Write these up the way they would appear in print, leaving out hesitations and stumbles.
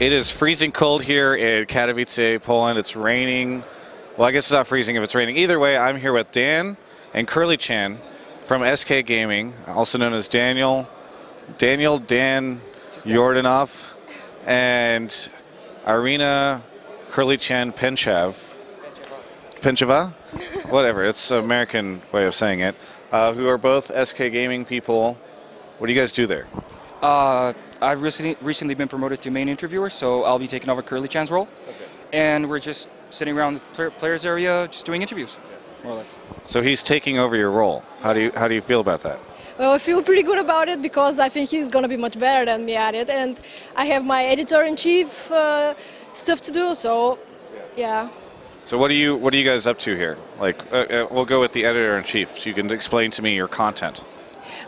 It is freezing cold here in Katowice, Poland. It's raining. Well, I guess it's not freezing if it's raining. Either way, I'm here with Dan and Curly Chan from SK Gaming, also known as Dan Jordanov, and Irena Curly Chan Pencheva? Whatever, it's an American way of saying it, who are both SK Gaming people. What do you guys do there? I've recently been promoted to main interviewer, so I'll be taking over Curly Chan's role. Okay. And we're just sitting around the players area, just doing interviews, more or less. So he's taking over your role. How do you feel about that? Well, I feel pretty good about it because I think he's going to be much better than me at it, and I have my editor-in-chief stuff to do. So, yeah. So what are you guys up to here? Like, we'll go with the editor-in-chief, so you can explain to me your content.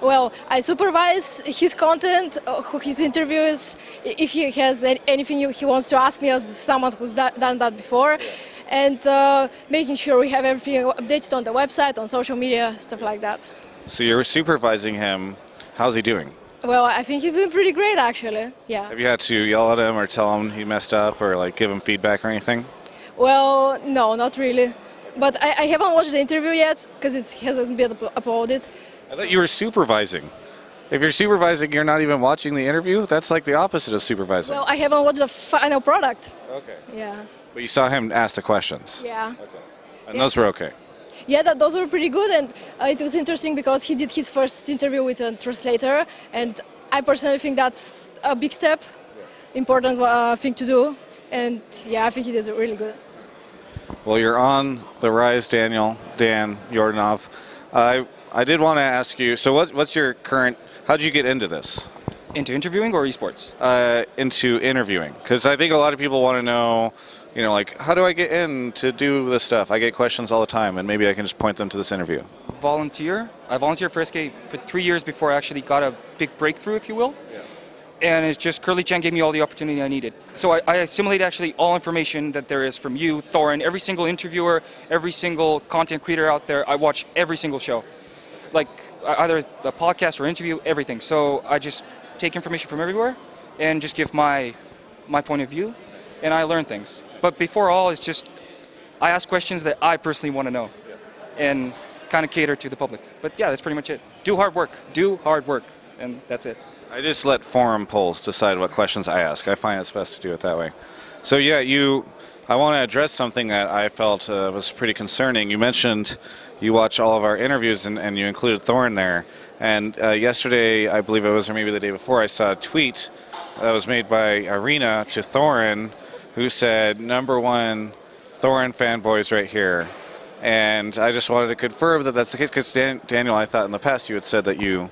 Well, I supervise his content, his interviews, if he has anything he wants to ask me as someone who's done that before, and making sure we have everything updated on the website, on social media, stuff like that. So you're supervising him. How's he doing? Well, I think he's doing pretty great, actually. Yeah. Have you had to yell at him or tell him he messed up or like give him feedback or anything? Well, no, not really. But I haven't watched the interview yet because it hasn't been uploaded. I thought you were supervising. If you're supervising, you're not even watching the interview? That's like the opposite of supervising. Well, I haven't watched the final product. Okay. Yeah. But you saw him ask the questions? Yeah. Okay. And those were okay? Yeah, those were pretty good, and it was interesting because he did his first interview with a translator, and I personally think that's a big step, important thing to do, and yeah, I think he did really good. Well, you're on the rise, Dan Jordanov. I did want to ask you, so what's your current, how did you get into this? Into interviewing or esports? Into interviewing, because I think a lot of people want to know, you know, like, how do I get in to do this stuff? I get questions all the time, and maybe I can just point them to this interview. Volunteer. I volunteered for SK for 3 years before I actually got a big breakthrough, if you will. Yeah. And it's just Curly Chan gave me all the opportunity I needed. So I assimilate actually all information that there is from you, Thorin, every single interviewer, every single content creator out there. I watch every single show. Like either a podcast or interview, everything. So I just take information from everywhere and just give my point of view, and I learn things. But before all, it's just I ask questions that I personally want to know and kind of cater to the public. But yeah, that's pretty much it. Do hard work, and that's it. I just let forum polls decide what questions I ask. I find it's best to do it that way. So yeah, I want to address something that I felt was pretty concerning. You mentioned you watch all of our interviews, and you included Thorin there. And yesterday, I believe it was, or maybe the day before, I saw a tweet that was made by Irena to Thorin, who said, #1 Thorin fanboys right here. And I just wanted to confirm that that's the case, because Daniel, I thought in the past you had said that you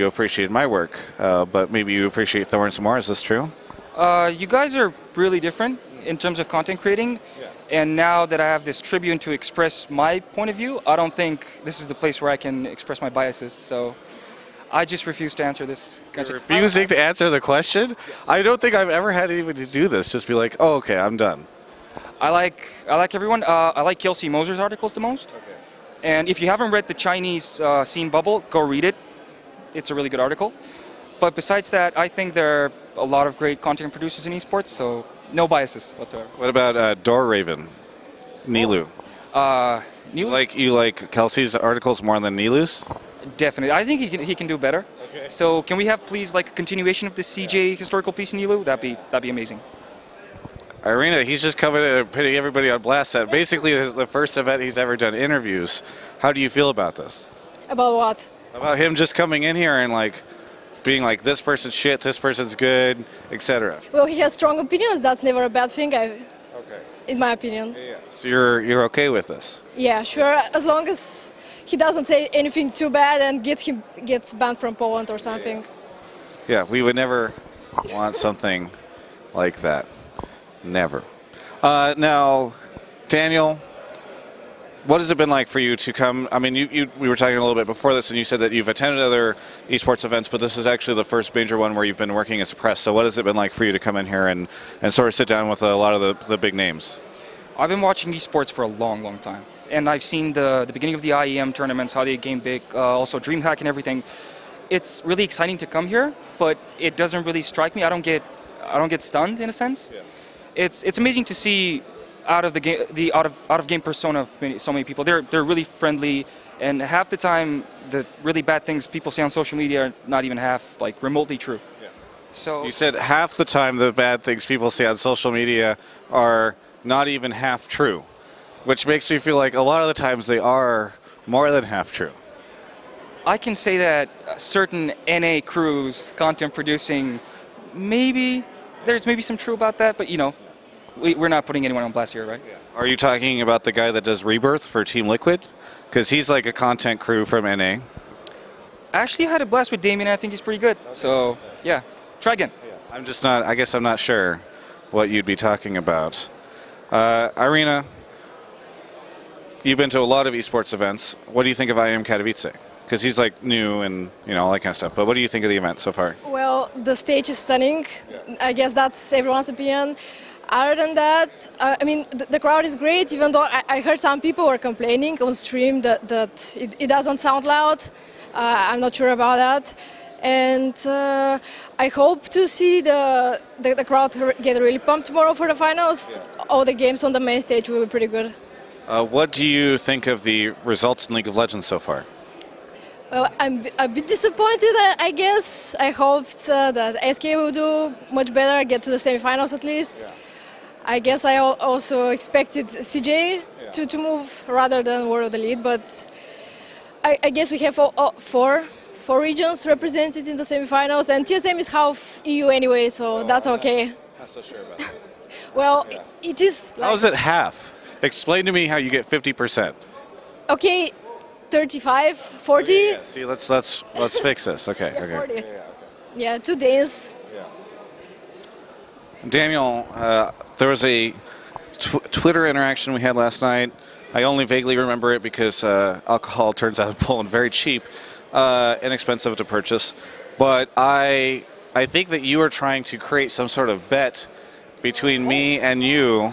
appreciated my work, but maybe you appreciate Thorin some more. Is this true? You guys are really different in terms of content creating. Yeah. And now that I have this tribune to express my point of view, I don't think this is the place where I can express my biases. So I just refuse to answer this. You're refusing to answer the question? Yes. I don't think I've ever had anybody do this. Just be like, oh, okay, I'm done. I like everyone. I like Kelsey Moser's articles the most. Okay. And if you haven't read the Chinese scene bubble, go read it. It's a really good article. But besides that, I think there are a lot of great content producers in esports, so no biases whatsoever. What about Raven, Nilu? Nilu? You like Kelsey's articles more than Nilu's? Definitely. I think he can do better. Okay. So can we have please like a continuation of the CJ historical piece in Nilu? That'd be amazing. Irena, he's just coming in and putting everybody on blast. At basically the first event he's ever done interviews. How do you feel about this? About what? About him just coming in here and like being like, this person's shit, this person's good, etc. Well, he has strong opinions. That's never a bad thing, in my opinion. Yeah. So you're okay with this? Yeah, sure. As long as he doesn't say anything too bad and gets banned from Poland or something. Yeah, we would never want something like that. Never. Now, Daniel, what has it been like for you to come? I mean, we were talking a little bit before this, and you said that you've attended other esports events, but this is actually the first major one where you've been working as a press. So what has it been like for you to come in here and sort of sit down with a lot of the big names? I've been watching esports for a long, long time. And I've seen the beginning of the IEM tournaments, how they game big, also DreamHack and everything. It's really exciting to come here, but it doesn't really strike me. I don't get I don't get stunned in a sense. Yeah. It's amazing to see out of the game the out of game persona of so many people. They're really friendly, and half the time the really bad things people say on social media are not even half like remotely true. Yeah. So You said half the time the bad things people say on social media are not even half true, which makes me feel like a lot of the times they are more than half true. I can say that certain NA crews, content producing, there's maybe some true about that, but you know, we're not putting anyone on blast here, right? Are you talking about the guy that does Rebirth for Team Liquid? Because he's like a content crew from NA. Actually, I had a blast with Damien. I think he's pretty good. So yeah, try again. I'm just not, I guess I'm not sure what you'd be talking about. Irena, you've been to a lot of esports events. What do you think of IEM Katowice? Because he's like new and all that kind of stuff. But what do you think of the event so far? Well, the stage is stunning. I guess that's everyone's opinion. Other than that, I mean, the crowd is great, even though I heard some people were complaining on stream that it doesn't sound loud. I'm not sure about that. And I hope to see the crowd get really pumped tomorrow for the finals. All the games on the main stage will be pretty good. What do you think of the results in League of Legends so far? Well, I'm a bit disappointed, I guess. I hoped that SK will do much better, get to the semifinals at least. Yeah. I guess I also expected CJ to move rather than World of the Lead, but I guess we have four regions represented in the semifinals, and TSM is half EU anyway, so that's okay. Not so sure about that. Well, it is. How is it half? Explain to me how you get 50%. Okay, 35, 40. Yeah. See, let's fix this. Okay. Yeah, okay. 40. Yeah, 2 days. Daniel, there was a Twitter interaction we had last night. I only vaguely remember it because alcohol turns out in Poland very cheap, inexpensive to purchase. But I think that you are trying to create some sort of bet between me and you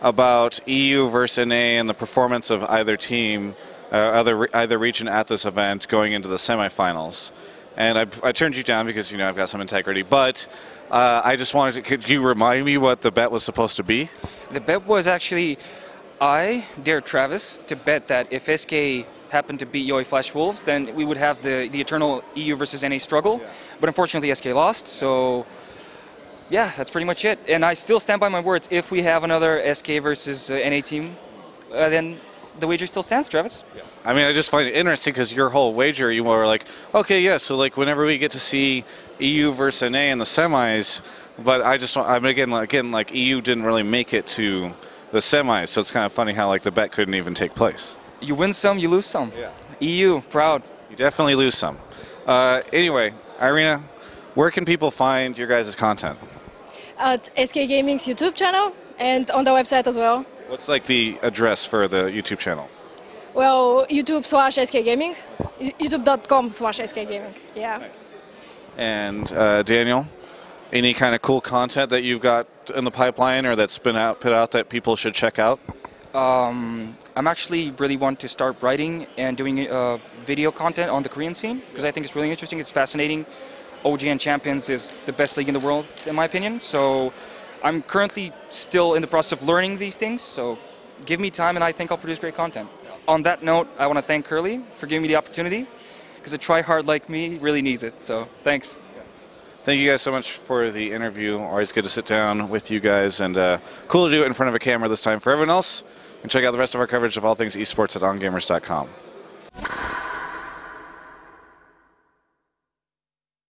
about EU versus NA and the performance of either team, either region at this event going into the semifinals. And I turned you down because I've got some integrity, but I just wanted to, could you remind me what the bet was supposed to be? The bet was actually, I dared Travis to bet that if SK happened to beat Yoi Flash Wolves, then we would have the eternal EU versus NA struggle. Yeah. But unfortunately SK lost, so yeah, that's pretty much it. And I still stand by my words. If we have another SK versus NA team, then the wager still stands, Travis. Yeah. I mean, I just find it interesting because your whole wager, you were like, okay, yeah, so like whenever we get to see EU versus NA in the semis, but I'm again like EU didn't really make it to the semis, so it's kind of funny how like the bet couldn't even take place. You win some, you lose some. Yeah. EU, proud. You definitely lose some. Anyway, Irena, where can people find your guys' content? At SK Gaming's YouTube channel and on the website as well. What's like the address for the YouTube channel? Well, YouTube/SK Gaming, youtube.com/SK Gaming. Yeah. Nice. And Daniel, any kind of cool content that you've got in the pipeline or that's been put out that people should check out? I'm actually really want to start writing and doing video content on the Korean scene because I think it's really interesting. It's fascinating. OGN Champions is the best league in the world, in my opinion. So I'm currently still in the process of learning these things. So give me time, and I think I'll produce great content. On that note, I want to thank Curly for giving me the opportunity because a tryhard like me really needs it. So thanks. Thank you guys so much for the interview. Always good to sit down with you guys, and cool to do it in front of a camera this time. For everyone else, and check out the rest of our coverage of all things esports at ongamers.com.